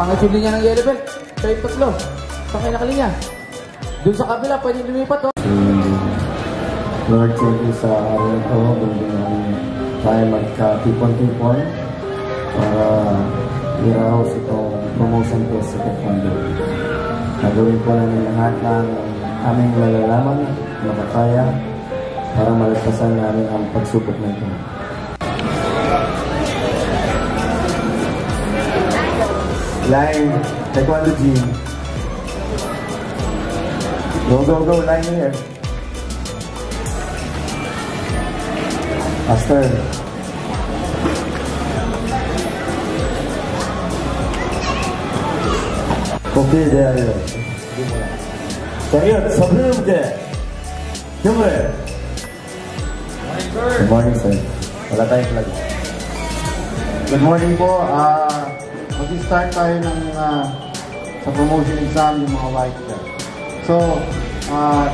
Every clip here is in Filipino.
Pangit yung linya ng yellow belt. Kayo tatlo. Saan kayo nakalinya? Doon sa kabila, pwede lumipat, oh. Lord, thank you sa araw na ito. Hindi namin tayo magka-tipon-tipon para i-raos itong promotion test sa Taekwondo. Nagawin po namin lahat ng aming malalaman, makakaya, para malagpasan namin ang pagsubok na ito. Line, Taekwondo Gym. Go, go, go, line here. Master. Okay, there you go. Serious, sabrina there. Good morning, sir. Wala tayong flag. Good morning po. Mag-start tayo ng sa promotion exam yung mga white belt. So,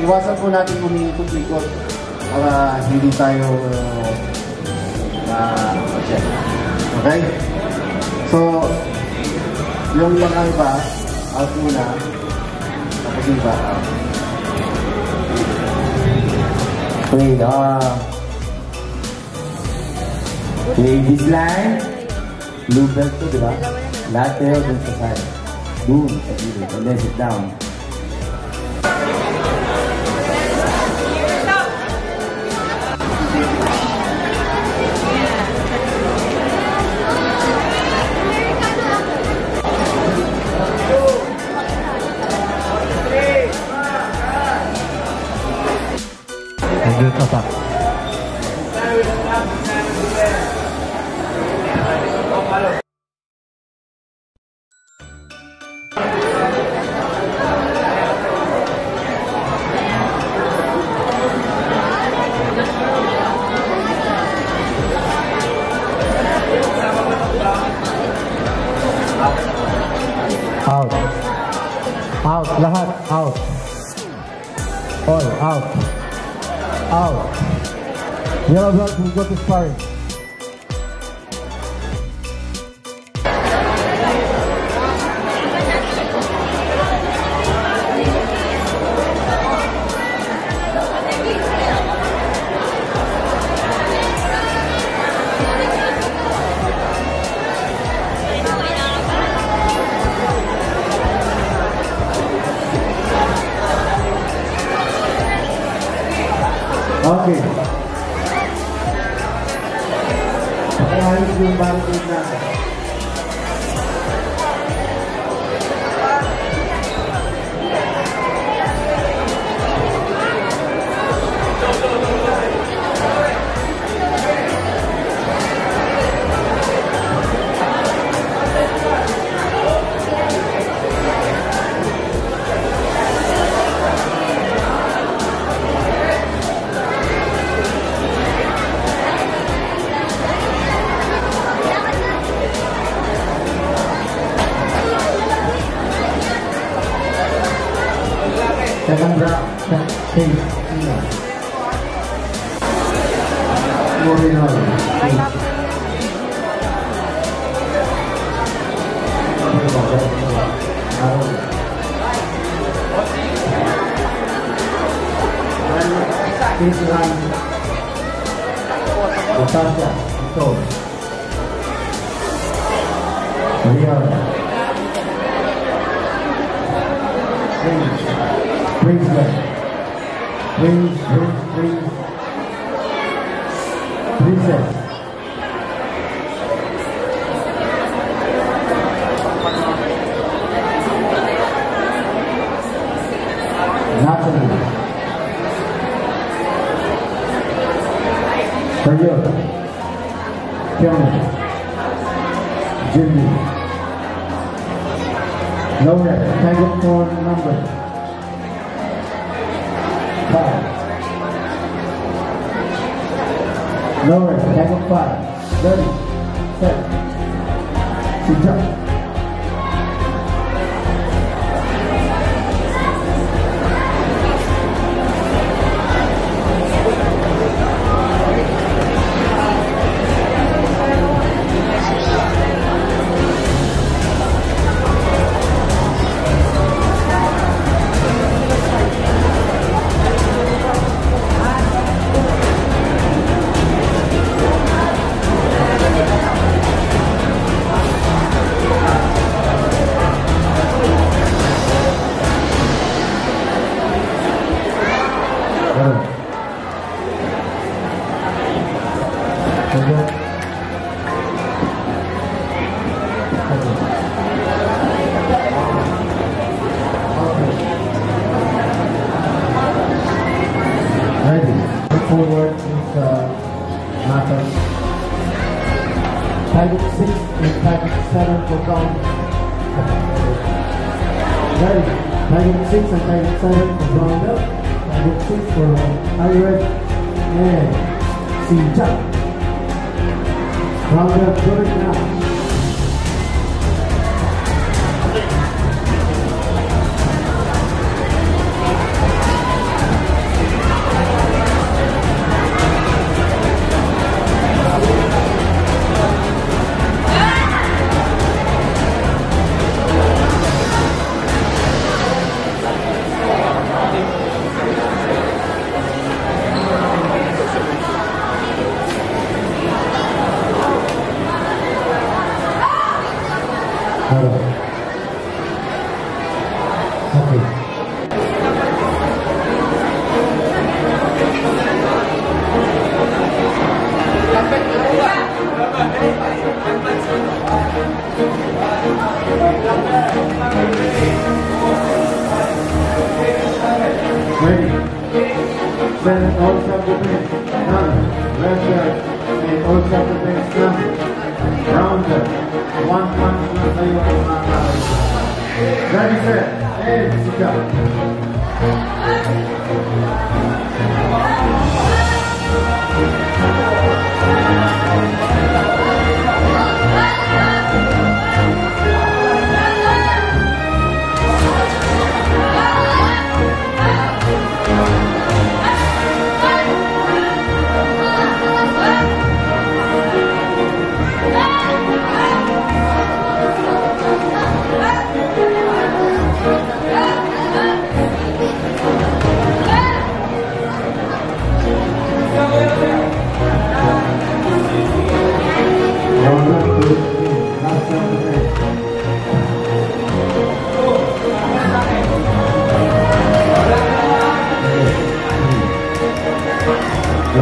iwasan po natin umikot-ikot para hindi tayo check. Okay? So, yung mga iba, out muna. Tapos yung iba, out. Wait, okay, this line, blue belt to, diba? Lahat tayo dun sa side. Boom, sa gilid. And then sit down. Good attack. Out. Out. Lahat. Out. All. Out. Out. Yellow belt will go to sparring. Okay. Ayos yung barricade natin. Second round, hey, moving on. Please run. Natasha, go. Leon. Please left. Please. Left. Natalie. Toyota. Pyong. Jimmy. Lower. Tag of 4 number. 5. Lower, tag of 5. 30. Set. Sit up. Ready. Look forward is Nathan. Target 6 and target 7 for ground. Ready. Target 6 and target 7 for ground up. Target 6 for Ired and si Jack. Ground up, good now. Ready. Send all self-defense, none. Left guard, and all self-defense, none. Rounder, one punch lang sa'yo ang mga kamay. Ready, set, and sit down.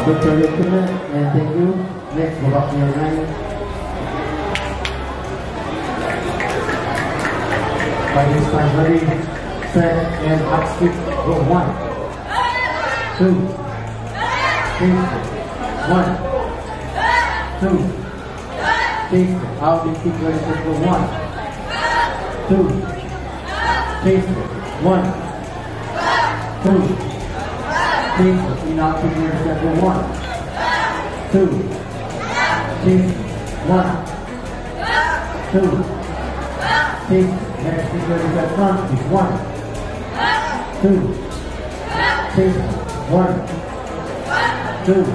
Good for your equipment, and thank you. Next, go back to your line. Fighting start, ready, set, and up skip. Go 1, 2, 3, 1, 2, 3, out and keep ready set. Go 1, 2, 3, 1, 2, 3, enough to your set. Go 1, 2, 3, 1, 2, 3, next figure is at front is 1, 2, 3, 1, 2,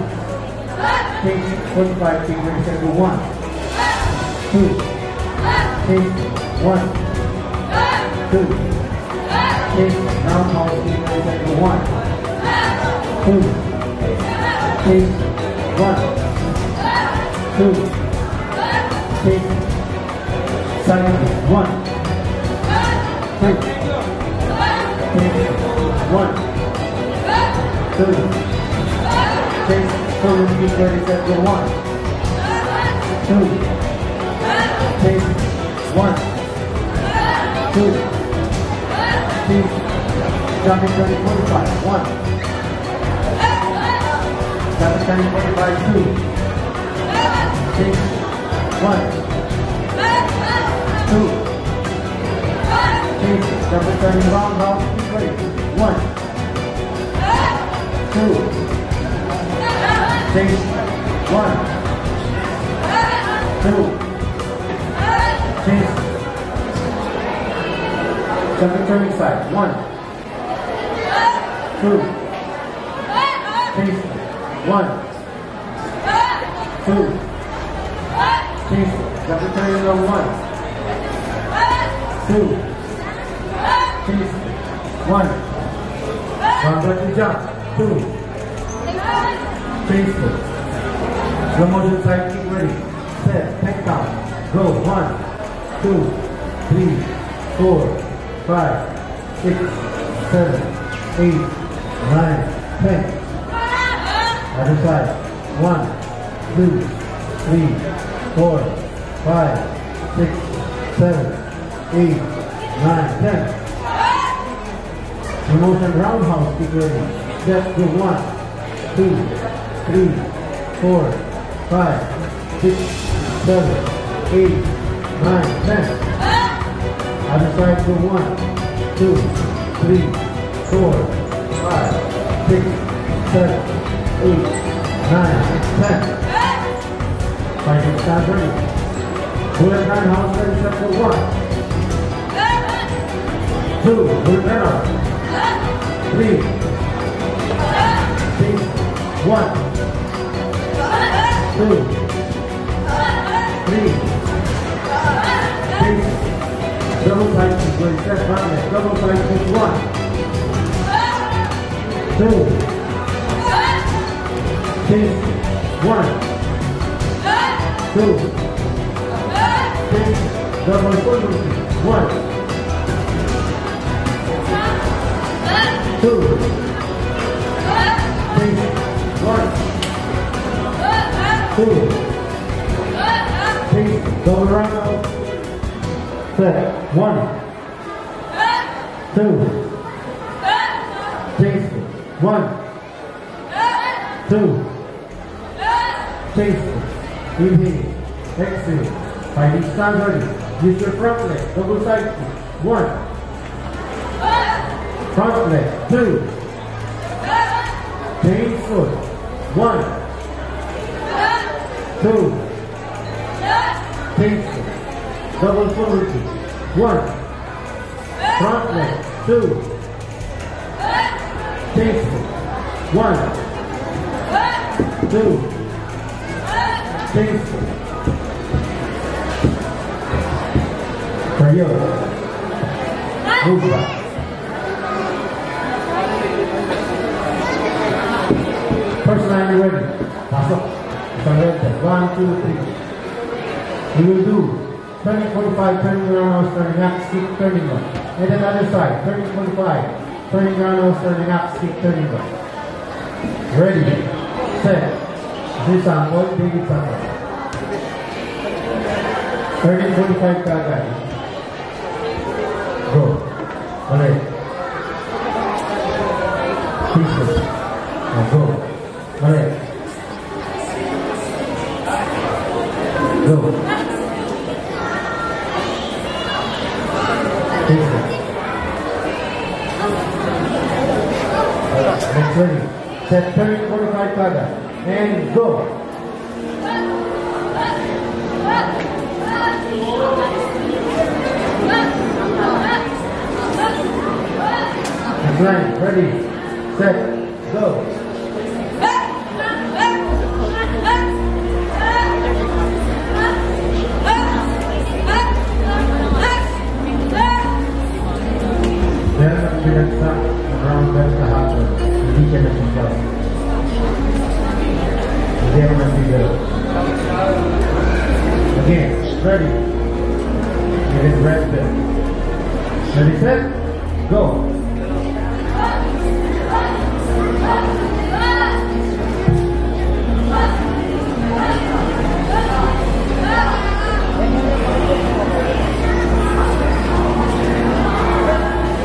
3, 45 figures at 1, 2, 3, 1, 2, 3, round house figures at 1, 2, 3, 1, 2, 3, side 1, 2, 3, 1, 2, 3, forward keep ready set go 1, 2, 3, 1, 2, 3, jumping 30, 45, 1, jumping 30, 45, 2, 3, 1, 2, 3, jumping 30, round, round, keep ready, 1, 2, 3, 1, 2, 3, jumping turning side, 1, 2, 3, 1, 2, 3, jumping turning low, 1, 2, 3, 1, round back to jump, 2, 3, slow motion side, keep ready, set, back down, go, 1, 2, 3, 4, 5, 6, 7, 8, 9, 10, other side, 1, 2, 3, 4, 5, 6, 7, 8, 9, 10. Promotion roundhouse kick ready. Step to 1, 2, 3, 4, 5, 6, 7, 8, 9, 10. Other side to 1, 2, 3, 4, 5, 6, 7, 8, 9, 10. Fighting stand ready. Bullet roundhouse ready. Step to 1, 2, bullet roundhouse. 3, 6, 1, 2, 3, 6, double side kick ready. Step front leg. Double side kick 1, 2, 6, 1, 2, 6, double full kick 1, 2, 6, 1, 2, 6, double round. Set 1, 2, 6, 1, 2, 6, inhale, exhale, fighting stand ready. Use your front leg, double side kick. 1, front leg, 2, change foot. 1, 2, change foot. Double forward kick. 1, front leg, 2, change foot. 1, 2, change foot. Periodo. Move back. First line ready. Pasok. Surrender. 1, 2, 3. We will do turning 45, turning roundhouse, turning up, stick, turning one. And then other side, turning 45, turning roundhouse, turning up, stick, turning one. Ready, set. This angle, David Sanders. Turning 45 kagad. Go. Balik. Pieces. Go. Balik. Go. Next ready. Set turning 45 kagad. And go. Next line. Ready. Set. Go. Pinagsa around that kahapon, hindi ka nasigaw. Hindi ako nasigaw. Again, ready. It is red bell. Ready, set, go.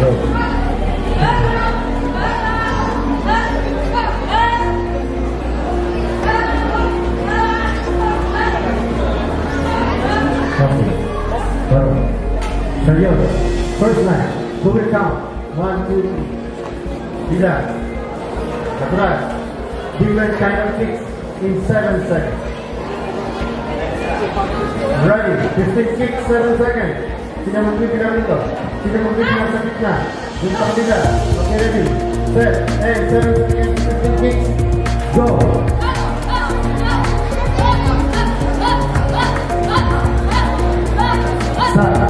Go. Periodo. First line. Double count. 1, 2, 3. Bila. Atras. Different kind of kicks in 7 seconds. Ready. 15 kicks, 7 seconds. Sino magbibilang nito? Sino magbibilang sa gitna? Yung pangdila. Okay, ready. Set. And 7 seconds, 15 kicks. Go. Start.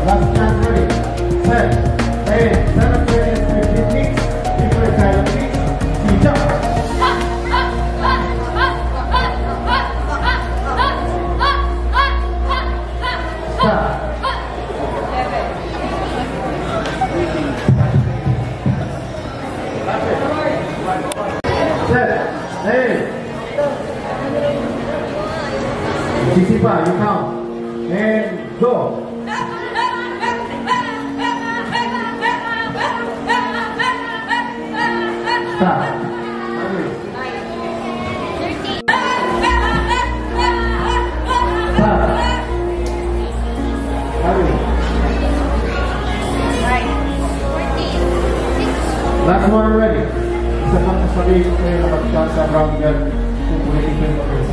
Last chance ready. Set. 8, 7 seconds, 15 kicks. Different kind of kicks. Jump. Set. Hey. Sisi pa, you count. And go. Stop. Last one already. Isa pang sasabihin ko kayo nakapagka sa round gun kung political office.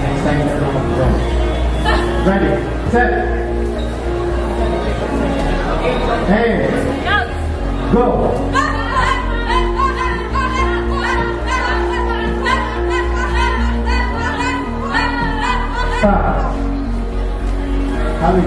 Next time na ito mag-run. Ready, set. Hey, go. Stop. Kami.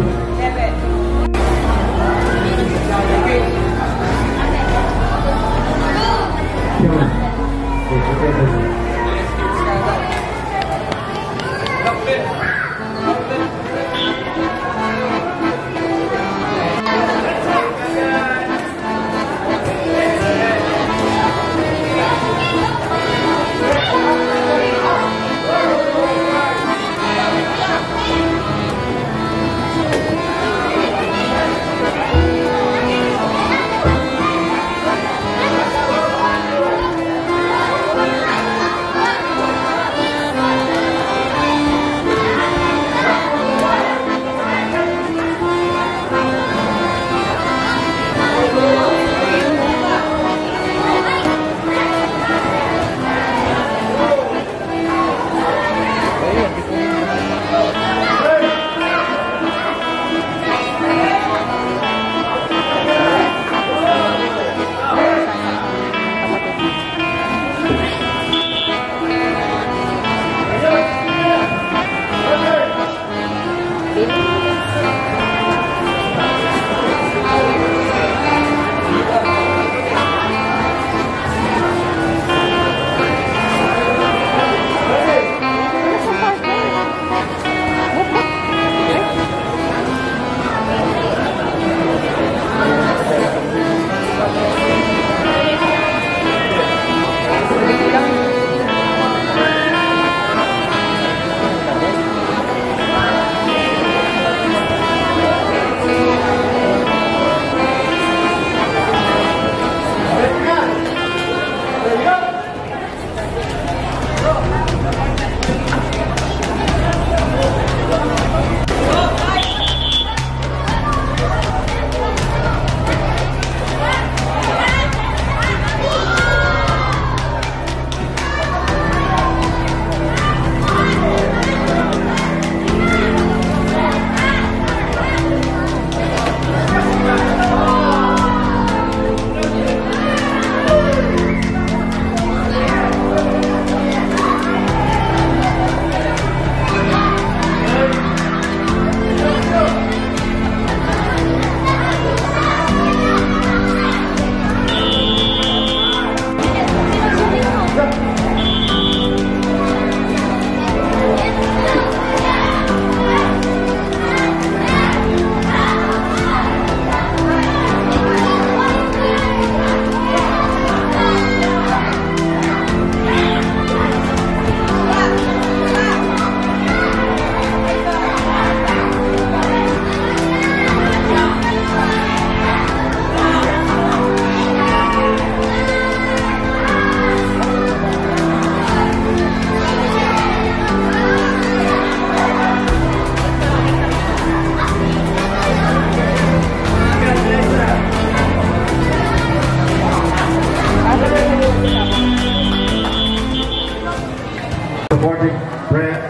Supporting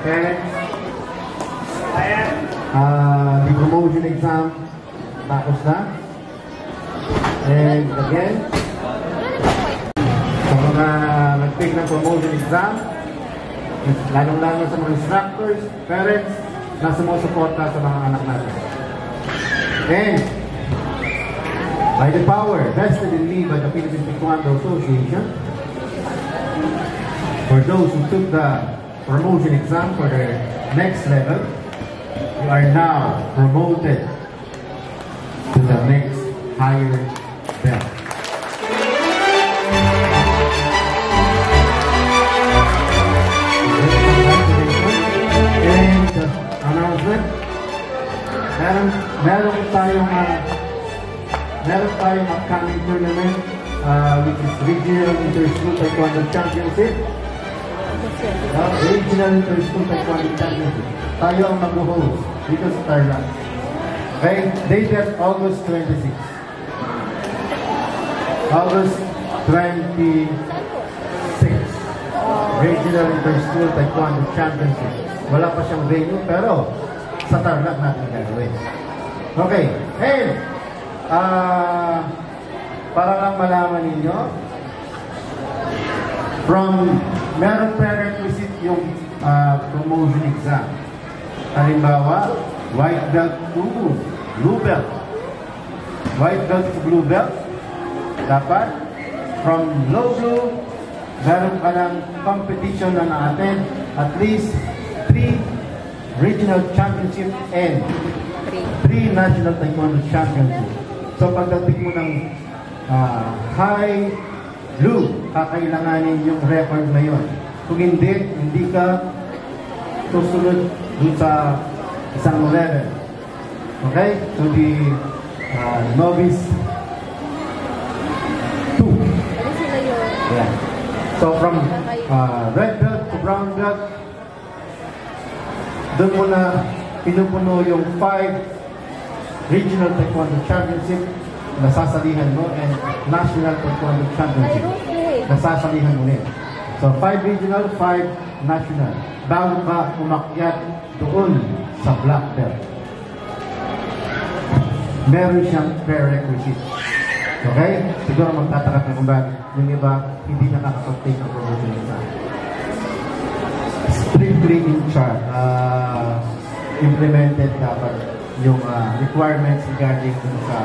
parents. The promotion exam tapos na. And again, sa mga nag-take ng promotion exam, lalong-lalo sa mga instructors, parents, na sumusuporta sa mga anak natin. And by the power vested in me by the Philippine Taekwondo Association, for those who took the promotion exam for the next level, you are now promoted to the next higher belt. meron tayong upcoming tournament which is Regional Inter-School Taekwondo Championship. Regional Inter-School Taekwondo Championship. Tayo ang mag-host dito sa Tarlac. Okay? Dated August 26. August 26. Regional Inter-School Taekwondo Championship. Wala pa siyang venue pero sa Tarlac natin gagawin. Okay. And para lang malaman ninyo, meron prerequisite yung promotion exam. Halimbawa, white belt to blue belt. White belt to blue belt. Dapat, from low blue, meron ka ng competition na na-attend at least 3 regional championship and 3 national taekwondo championship. So pagdating mo ng high blue, kakailanganin yung record na yun. Kung hindi ka susunod dun sa isang level. Okay? So the novice 2. Yeah. So from red belt to brown belt, doon mo na pinupuno yung 5 regional taekwondo championship na sasalihan mo and national taekwondo championship na sasalihan mo ulit. So 5 regional, 5 national. Bago ka umakyat doon sa black belt. Meron siyang prerequisite. Okay? Siguro magtataka ka kung bakit yung iba hindi nakakapag-take ang promotion exam. Strictly in charge, implemented dapat yung requirements regarding sa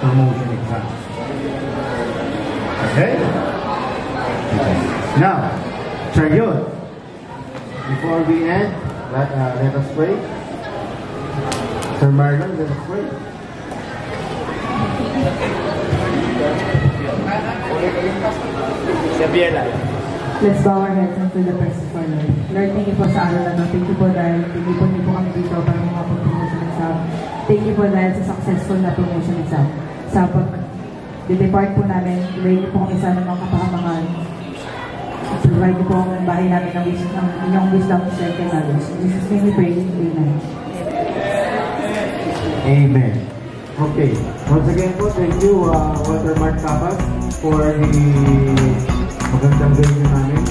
promotion exam. Okay? Now, Charyot, before we end, let us pray. Sir Marlon, let us pray. Let's bow our heads into the presence of our Lord. Lord, thank you po sa araw na to. Thank you po dahil tinipon niyo po kami dito para mga promotion exam. Thank you po dahil sa successful na promotion exam. Sa pag-depart po namin, pray niyo po kami sa mga kapakamangan. Provide niyo po ang bahay namin ng inyong wisdom, strength, and knowledge. In Jesus' name we pray. Amen. Amen. Okay. Once again po, thank you, Walter Mark Cabas, for the magandang venue namin.